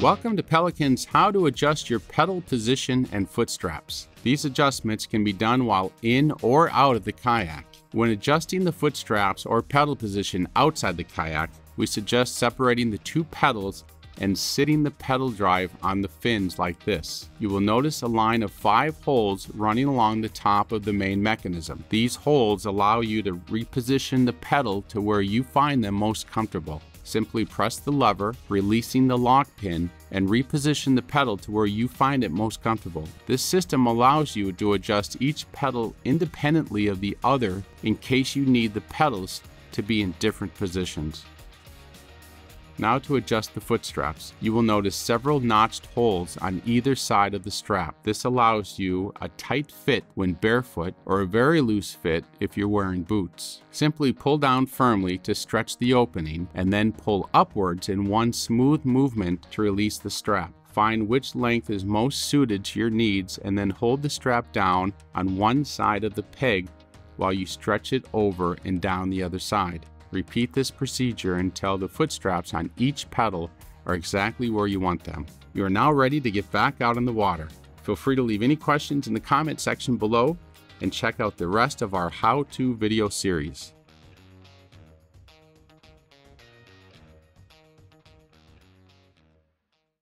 Welcome to Pelican's How to Adjust Your Pedal Position and Foot Straps. These adjustments can be done while in or out of the kayak. When adjusting the foot straps or pedal position outside the kayak, we suggest separating the two pedals and sitting the pedal drive on the fins like this. You will notice a line of 5 holes running along the top of the main mechanism. These holes allow you to reposition the pedal to where you find them most comfortable. Simply press the lever, releasing the lock pin, and reposition the pedal to where you find it most comfortable. This system allows you to adjust each pedal independently of the other in case you need the pedals to be in different positions. Now to adjust the foot straps. You will notice several notched holes on either side of the strap. This allows you a tight fit when barefoot or a very loose fit if you're wearing boots. Simply pull down firmly to stretch the opening and then pull upwards in one smooth movement to release the strap. Find which length is most suited to your needs and then hold the strap down on one side of the peg while you stretch it over and down the other side. Repeat this procedure until the foot straps on each pedal are exactly where you want them. You are now ready to get back out in the water. Feel free to leave any questions in the comment section below and check out the rest of our how-to video series.